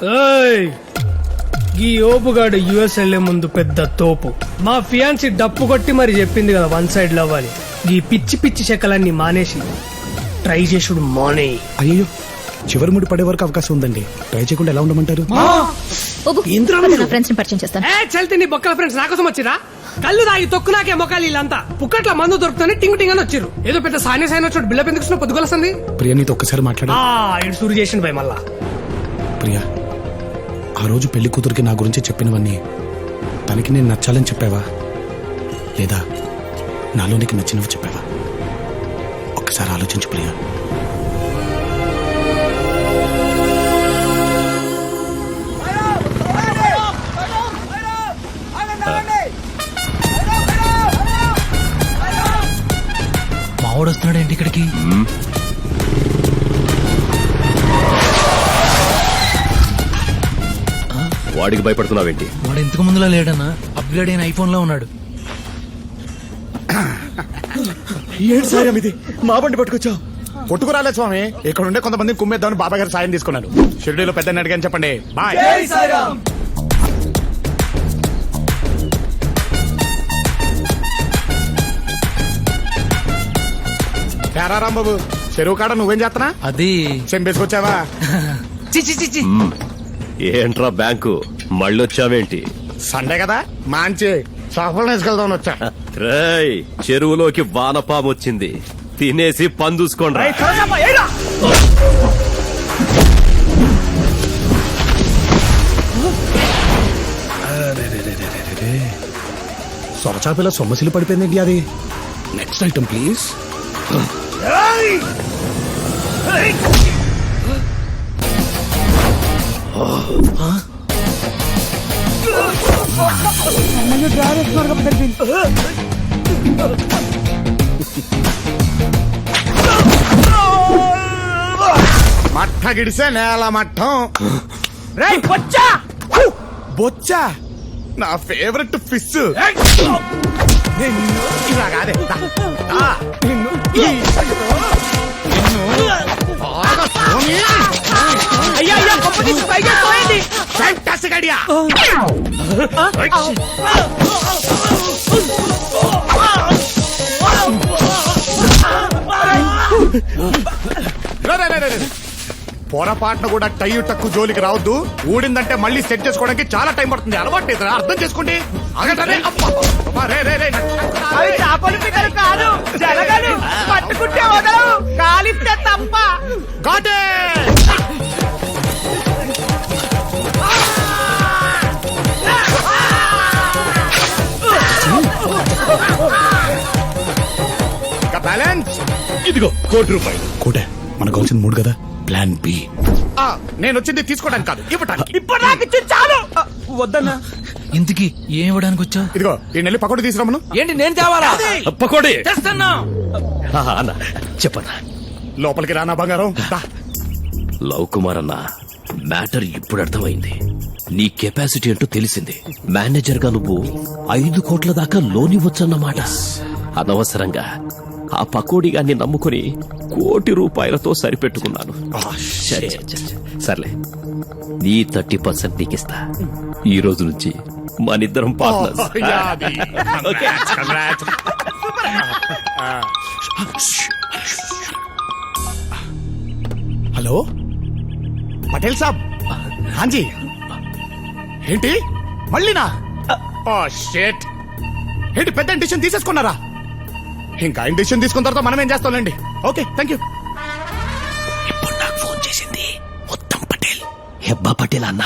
ఏయ్, ఈ ఓపుగాడు యుఎస్ వెళ్లే ముందు పెద్ద తోపు. మా ఫియాన్సీ డప్పు కొట్టి మరి చెప్పింది కదా వన్ సైడ్ లవ్ అని. ఈ పిచ్చి పిచ్చి చెక్కలన్నీ మానేసి ట్రై చేసుడు మానే. అయ్యో చివరి ముడి పడే వరకు అవకాశం ఉందండి. ట్రై చేయకుండా ఎలా ఉండమంటారు? ఫ్రెండ్స్ ని పరిచయం చేస్తాను. చల్తే నీ బొక్కల ఫ్రెండ్స్ నాకోసం వచ్చిరా? కళ్ళు తాగి తొక్కు నాకే మొక్కలు వీళ్ళంతా పుక్కట్ల మందు దొరుకుతుంది టింగ్ టింగ్ అని వచ్చారు. ఏదో పెద్ద సాని సైన్ వచ్చాడు బిల్డప్ ఎందుకు పొద్దుగొలసింది. ప్రియా నీతో ఒక్కసారి మాట్లాడా? ఇటు సూరు చేసిండు భయ మళ్ళా. ప్రియా ఆ రోజు పెళ్లి కూతురికి నా గురించి చెప్పినవన్నీ తనకి నేను నచ్చాలని చెప్పావా, లేదా నాలో నీకు నచ్చినవి చెప్పావా? ఒక్కసారి ఆలోచించు ప్రియా. మావాడు వస్తున్నాడు ఏంటి ఇక్కడికి? వాడికి భయపడుతున్నావేంటి? వాడు ఇంతకు ముందులా లేడన్నా, అప్గ్రేడ్ అయిన ఐఫోన్ లో ఉన్నాడు. ఏంటి సాయం ఇది? మా బండి పట్టుకొచ్చావు? కొట్టుకురాలే స్వామి, ఇక్కడ ఉండే కొంతమంది కుమ్మేద్దామని బాబా గారు సాయం తీసుకున్నారు. షిరిడీలో పెద్ద అడిగాని చెప్పండి. బాయ్. రాంబాబు చెరువు కాడ నువ్వేం చేస్తున్నా? అది చెంపేసుకొచ్చావా? ఏంట్రా బ్యాంకు మళ్ళొచ్చావేంటి? సండే కదా మంచి సఫలం వేసుకెళ్దామని వచ్చా. రేయ్, చెరువులోకి వానపాము వచ్చింది, తినేసి పందూసుకోండి. సొరచాపిల సొమ్మసిలు పడిపోయింది. అది నెక్స్ట్ ఐటమ్ ప్లీజ్. మట్ట గిడిసే నేల మట్టం. బొచ్చా నా ఫేవరెట్ ఫిష్. ఇలాగాదే ఫ్యాంటాస్టిక్ ఐడియా. పొరపాటున కూడా టై టక్కు జోలికి రావద్దు. ఊడిందంటే మళ్ళీ సెట్ చేసుకోవడానికి చాలా టైం పడుతుంది. అలవాటు అర్థం చేసుకోండి. పట్టుకుంటే వదలవు, కాలిస్తే తప్ప. బ్యాలెన్స్ ఇదిగో ₹1,00,00,000. కోటే మనకు కావాల్సింది 3 కదా. Plan B. నేను వచ్చింది తీసుకోవడానికి కాదు, ఇవ్వడానికి. ఇప్పుడు నాకు ఇచ్చి చాలు. వద్దన్నా. ఇంతకి ఏం ఇవ్వడానికి వచ్చా? ఇదిగో ఈ నెల్లి పకోడీ తీసుకురామను. ఏంటి నేను తేవాలా? పకోడీ తెస్తున్నా. అన్న చెప్పన్నా. లోపలికి రానా బంగారం. లవ్ కుమార్ అన్న, మ్యాటర్ ఇప్పుడు అర్థమైంది. నీ కెపాసిటీ ఏంటో తెలిసింది. మేనేజర్ గా నువ్వు 5 కోట్ల దాకా లోన్ ఇవ్వచ్చన్నమాట. అనవసరంగా ఆ పకోడీ గాన్ని నమ్ముకుని ₹1,00,00,000 సరిపెట్టుకున్నాను. సర్లే, నీ 30% నీకిస్తా. ఈ రోజు నుంచి మనిద్దరం పార్ట్నర్స్. హలో పటేల్ సాబ్. హాంజీ. ఏంటి మళ్ళీనా? షేట్. ఏంటి పెద్ద డిసిషన్ తీసేసుకున్నారా? ఇంకా డిసిషన్ తీసుకున్న తర్వాత మనం ఏం చేస్తాంలేండి. Okay thank you. ఇప్పుడు నాకు ఫోన్ చేసింది ఉత్తమ్ పటేల్. హెబ్బా పటేల్ అన్న,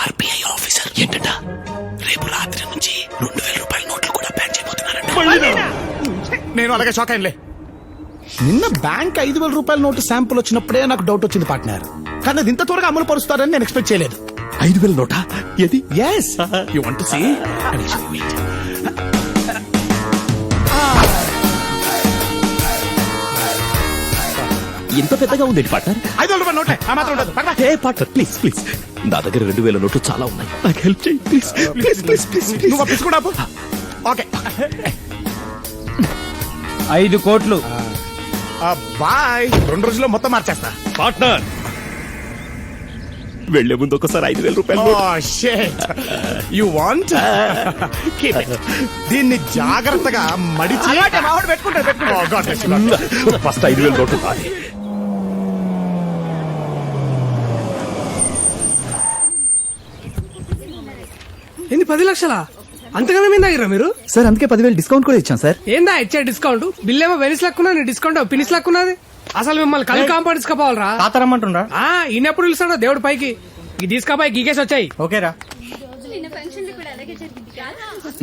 ఆర్బీఐ ఆఫీసర్. ఏంటంట? రేపు రాత్రి నుంచి ₹2,000 నోట్లు కూడా బ్యాన్ చేయబోతున్నారంట. నేను అలాగే షాక్ అయ్యలే. నిన్న బ్యాంక్ ₹5,000 నోటు శాంపుల్ వచ్చినప్పుడే నాకు డౌట్ వచ్చింది పార్ట్నర్. కానీ అది ఇంత త్వరగా అమలు పరుస్తారని నేను ఎక్స్పెక్ట్ చేయలేదు. 5,000 నోటా? ఏది? Yes. You want to see? ఇంత పెద్దగా ఉంది పార్ట్నర్. ₹5,000 నోటే ఆ మాత్రం ఉండదు. ఏ పార్ట్నర్ ప్లీజ్ ప్లీజ్, నా దగ్గర 2,000 నోట్లు చాలా ఉన్నాయి, నాకు హెల్ప్ చేయి ప్లీజ్ ప్లీజ్ ప్లీజ్ ప్లీజ్. నువ్వు పిసుకుడా? ఓకే 5 కోట్లు. బాయ్. 2 రోజుల్లో మొత్తం మార్చేస్తా పార్ట్నర్. వెళ్లే ముందు ఒకసారి 5,000 రూపాయలు యు వాంట్ దీన్ని జాగ్రత్తగా మడిచి అలాగే మావాడు పెట్టుకుంటాడు Oh, God bless you, God bless you. First 5,000 note నాది. ఏంది 10 లక్షలా అంతగానే మీద అయ్యారా మీరు సార్ అందుకే 10,000 డిస్కౌంట్ కూడా ఇచ్చాం సార్. ఏందా ఇచ్చే డిస్కౌంట్ బిల్ ఏమో వెనిస్ లక్కున్నా డిస్కౌంట్ పినిస్ లక్కున్నది అసలు మిమ్మల్ని కళ్ళు కాంపౌండ్ తీసుకపోవాలరా తాతరమ్మంటుండ్రా ఈయనెప్పుడు పిలుస్తాడో దేవుడు పైకి ఈ తీసుకపోయి గీకేసి వచ్చాయి ఓకేరా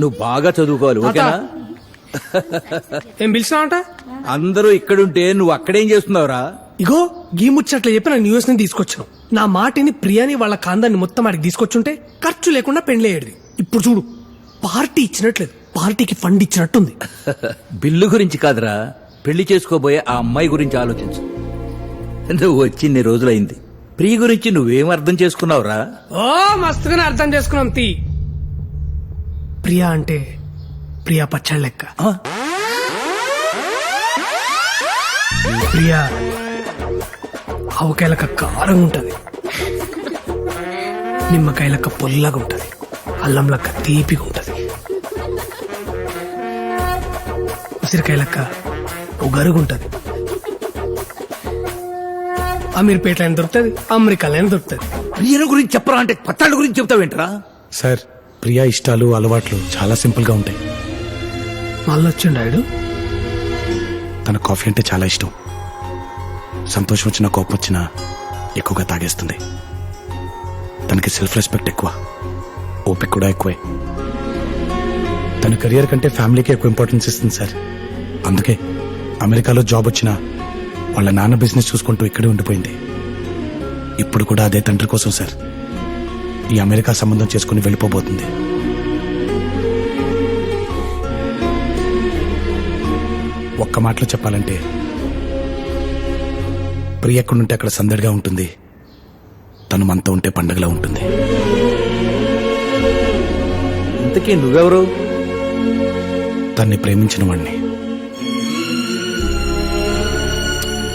నువ్వు బాగా చదువుకోవాలి ఓకేనా? ఏం పిలిచినావంట అందరూ ఇక్కడుంటే నువ్వు అక్కడేం చేస్తున్నావురా? ఇగో గీ ముచ్చట్ల చెప్పి నాకు న్యూస్ ని తీసుకొచ్చాను నా మాటిని ప్రియాని వాళ్ళ కాందాన్ని మొత్తం ఆడికి తీసుకొచ్చుంటే ఖర్చు లేకుండా పెండ్లేయడిది ఇప్పుడు చూడు పార్టీ ఇచ్చినట్లేదు పార్టీకి ఫండ్ ఇచ్చినట్టుంది బిల్లు గురించి కాదురా, పెళ్లి చేసుకోబోయే ఆ అమ్మాయి గురించి ఆలోచించు. నువ్వు వచ్చి ఇన్ని రోజులైంది, ప్రియ గురించి నువ్వేం అర్థం చేసుకున్నావురా? ఓ మస్తుగానే అర్థం చేసుకున్నాం తీ ప్రియా అంటే ప్రియా పచ్చళ్ళ లెక్క ఆ? ప్రియా ఆవకాయలక కారం ఉంటది నిమ్మకాయలక పొల్లగా ఉంటది అల్లం లెక్క తీపిగా ఉంటది ఉసిరికాయలక్క ఉగరుగుంటది అమీర్పేటలో అయినా దొరుకుతుంది అమెరికాలో అయినా దొరుకుతుంది. ప్రియల గురించి చెప్పరా అంటే పత్తాళ్ళ గురించి చెప్తావేంట్రా? సార్ ప్రియా ఇష్టాలు అలవాట్లు చాలా సింపుల్ గా ఉంటాయి. మళ్ళీ వచ్చిండు ఆయుడు తన కాఫీ అంటే చాలా ఇష్టం. సంతోషం వచ్చినా కోపం వచ్చినా ఎక్కువగా తాగేస్తుంది. తనకి సెల్ఫ్ రెస్పెక్ట్ ఎక్కువ, ఓపిక కూడా ఎక్కువే. తన కెరియర్ కంటే ఫ్యామిలీకి ఎక్కువ ఇంపార్టెన్స్ ఇస్తుంది సార్. అందుకే అమెరికాలో జాబ్ వచ్చినా వాళ్ళ నాన్న బిజినెస్ చూసుకుంటూ ఇక్కడే ఉండిపోయింది. ఇప్పుడు కూడా అదే తండ్రి కోసం సార్ ఈ అమెరికా సంబంధం చేసుకుని వెళ్ళిపోబోతుంది. ఒక్క మాటలో చెప్పాలంటే ప్రియ ఎక్కడుంటే అక్కడ సందడిగా ఉంటుంది, తను మనతో ఉంటే పండగలా ఉంటుంది. ఇంతకీ నువ్వెవరు? తన్ని ప్రేమించిన వాడిని.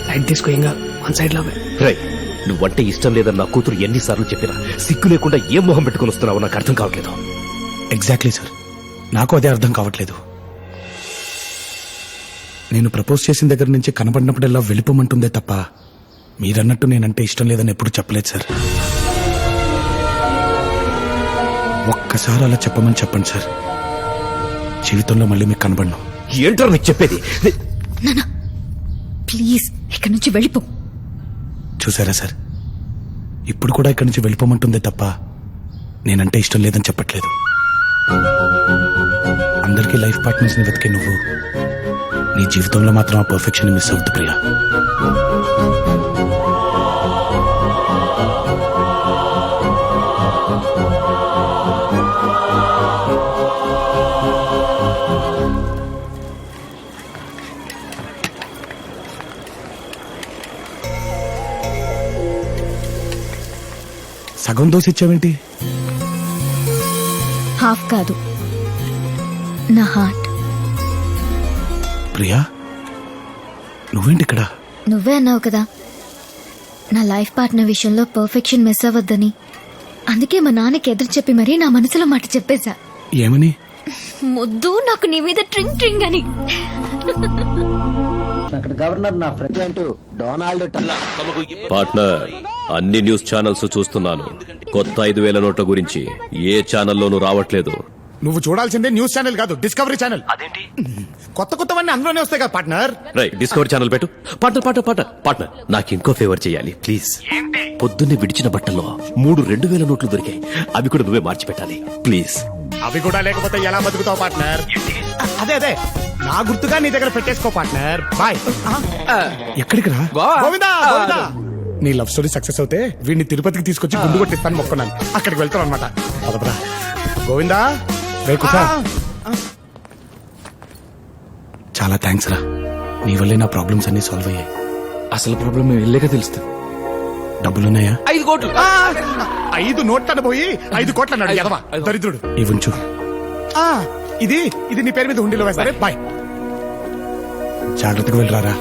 లైట్ తీసుకో ఇంకా వన్ సైడ్ లో రేయ్, నువ్వంటే ఇష్టం లేదని నా కూతురు ఎన్నిసార్లు చెప్పినా సిగ్గు లేకుండా ఏం మొహం పెట్టుకుని వస్తున్నావో నాకు అర్థం కావట్లేదు. ఎగ్జాక్ట్లీ సార్, నాకు అదే అర్థం కావట్లేదు. నేను ప్రపోజ్ చేసిన దగ్గర నుంచి కనబడినప్పుడల్లా వెళ్ళిపోమంటుందే తప్ప మీరన్నట్టు నేనంటే ఇష్టం లేదని ఎప్పుడు చెప్పలేదు సార్. ఒక్కసారి అలా చెప్పమని చెప్పండి సార్, జీవితంలో మళ్ళీ మీకు కనబడను. ఏంటో నీకు చెప్పేది? ప్లీజ్ ఇక్కడి నుంచి వెళ్ళిపో. చూసారా సార్, ఇప్పుడు కూడా ఇక్కడి నుంచి వెళ్ళిపోమంటుందే తప్ప నేనంటే ఇష్టం లేదని చెప్పట్లేదు. అందరికీ లైఫ్ పార్ట్నర్స్ ని వెతికే నువ్వు నీ జీవితంలో మాత్రం ఆ పర్ఫెక్షన్ మిస్ అవుతుంది ప్రియా. సగం దోశ ఇచ్చావేంటి? హాఫ్ కాదు, నా హార్ట్. ప్రియా, నువ్వేంటి ఇక్కడ? నువ్వే అన్నావు కదా నా లైఫ్ పార్ట్నర్ విషయంలో పర్ఫెక్షన్ మిస్ అవ్వద్దని. అందుకే మా నాన్నకి ఎదురు చెప్పి మరీ నా మనసులో మాట చెప్పేశా. ఏమని? ముద్దు నాకు నీ మీద ట్రింగ్ ట్రింగ్ అని. పార్ట్నర్, అన్ని న్యూస్ ఛానల్స్ చూస్తున్నాను. కొత్త 5,000 నోట్ల గురించి ఏ ఛానల్లోనూ రావట్లేదు. నువ్వు చూడాల్సిందే న్యూస్ ఛానల్ కాదు, డిస్కవరీ ఛానల్. అదేంటి? కొత్త కొత్తవన్నీ అందులోనే వస్తాయి కదా పార్ట్నర్. రైట్, డిస్కవరీ ఛానల్ పెట్టు. పార్ట్నర్, నాకు ఇంకో ఫేవర్ చేయాలి ప్లీజ్. పొద్దున్నే విడిచిన బట్టల్లో 3 2,000 నోట్లు దొరికాయి, అవి కూడా నువ్వే మార్చి పెట్టాలి ప్లీజ్. అవి కూడా లేకపోతే ఎలా బతుకుతావు పార్ట్నర్? అదే నా గుర్తుగా నీ దగ్గర పెట్టేసుకో పార్ట్నర్. బాయ్. ఎక్కడికి రా? గోవిందా, గోవిందా. నీ లవ్ స్టోరీ సక్సెస్ అవుతే వీడిని తిరుపతికి తీసుకొచ్చి గుండు కొట్టిస్తాను మొక్కున్నాను. అక్కడికి వెళ్తాను అనమాట. పదపరా గోవిందా. రేపు చాలా థ్యాంక్స్ రా, నీ వల్లే నా ప్రాబ్లమ్స్ అన్ని సాల్వ్ అయ్యాయి. అసలు ప్రాబ్లం వెళ్ళాక తెలుస్తుంది. డబ్బులున్నాయా? 5 కోట్లు. 5 నోట్లను పోయి 5 కోట్ల అన్నాడు ఎదవా దరిద్రుడు. ఇవ్వంచు. ఇది నీ పేరు మీద హుండీలో వేస్తారే. బాయ్, జాగ్రత్తగా వెళ్ళరారా.